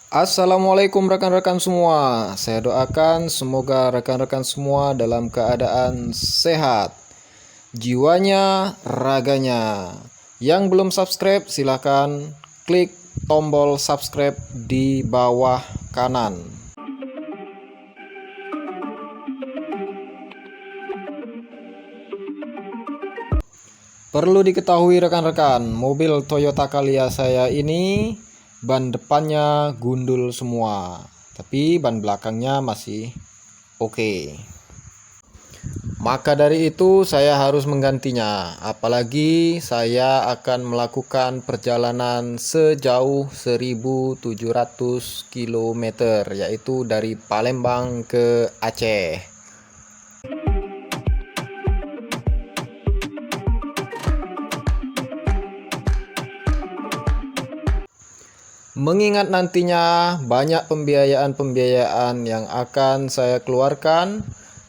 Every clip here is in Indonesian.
Assalamualaikum rekan-rekan semua. Saya doakan semoga rekan-rekan semua dalam keadaan sehat, jiwanya, raganya. Yang belum subscribe silahkan klik tombol subscribe di bawah kanan. Perlu diketahui rekan-rekan, mobil Toyota Calya saya ini ban depannya gundul semua, tapi ban belakangnya masih oke. Maka dari itu saya harus menggantinya, apalagi saya akan melakukan perjalanan sejauh 1700 km, yaitu dari Palembang ke Aceh. Mengingat nantinya banyak pembiayaan-pembiayaan yang akan saya keluarkan,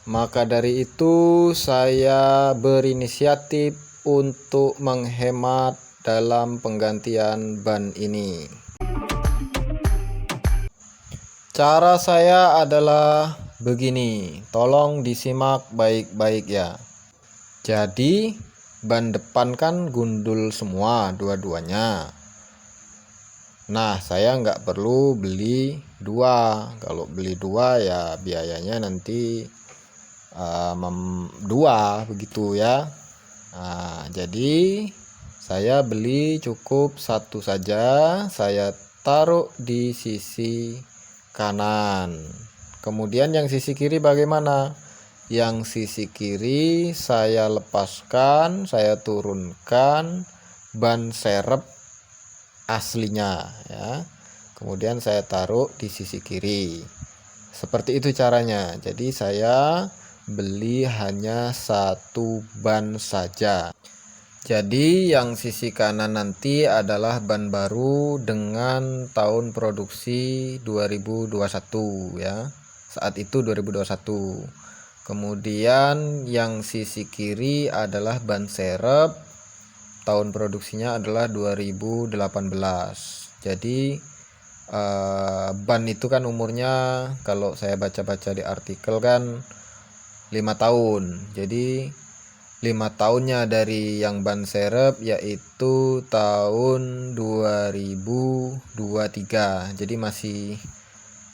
maka dari itu saya berinisiatif untuk menghemat dalam penggantian ban ini. Cara saya adalah begini, tolong disimak baik-baik ya. Jadi ban depan kan gundul semua dua-duanya. Nah, saya nggak perlu beli dua. Kalau beli dua ya biayanya nanti dua begitu ya. Nah, jadi saya beli cukup satu saja. Saya taruh di sisi kanan. Kemudian yang sisi kiri bagaimana? Yang sisi kiri saya lepaskan, saya turunkan ban serep aslinya ya. Kemudian saya taruh di sisi kiri. Seperti itu caranya. Jadi saya beli hanya satu ban saja. Jadi yang sisi kanan nanti adalah ban baru dengan tahun produksi 2021 ya. Saat itu 2021. Kemudian yang sisi kiri adalah ban serep, tahun produksinya adalah 2018. Jadi ban itu kan umurnya, kalau saya baca-baca di artikel kan 5 tahun. Jadi 5 tahunnya dari yang ban serep yaitu tahun 2023. Jadi masih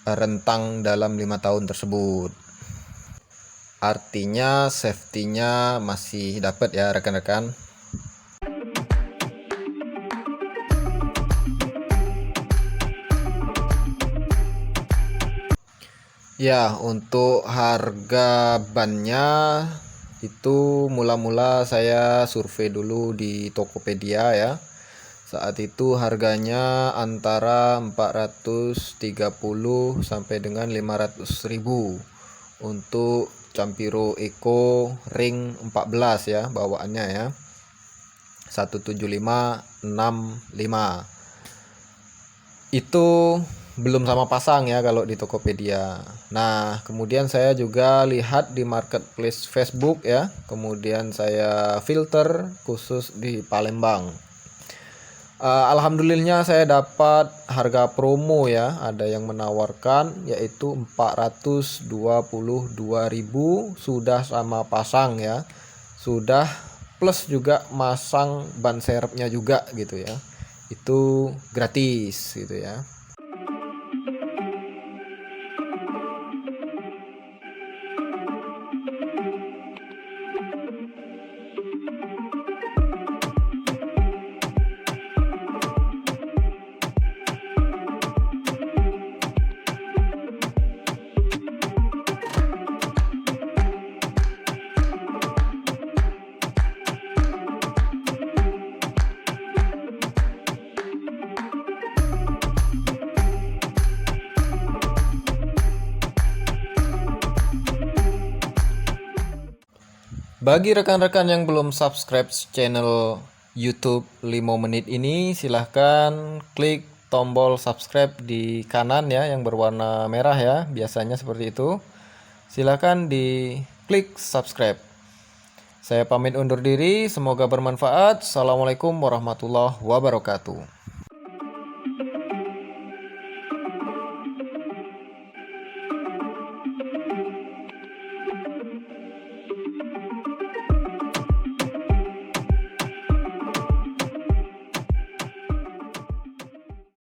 rentang dalam 5 tahun tersebut. Artinya safety-nya masih dapat ya rekan-rekan. Ya, untuk harga bannya itu mula-mula saya survei dulu di Tokopedia ya. Saat itu harganya antara 430 sampai dengan 500.000 untuk Campiro Eco Ring 14 ya, bawaannya ya. 17565. Itu belum sama pasang ya kalau di Tokopedia. Nah, kemudian saya juga lihat di marketplace Facebook ya. Kemudian saya filter khusus di Palembang. Alhamdulillahnya saya dapat harga promo ya. Ada yang menawarkan yaitu 422.000 sudah sama pasang ya. Sudah plus juga masang ban serepnya juga gitu ya. Itu gratis gitu ya. Bagi rekan-rekan yang belum subscribe channel YouTube 5 menit ini, silahkan klik tombol subscribe di kanan ya, yang berwarna merah ya, biasanya seperti itu. Silahkan di klik subscribe. Saya pamit undur diri, semoga bermanfaat. Assalamualaikum warahmatullahi wabarakatuh.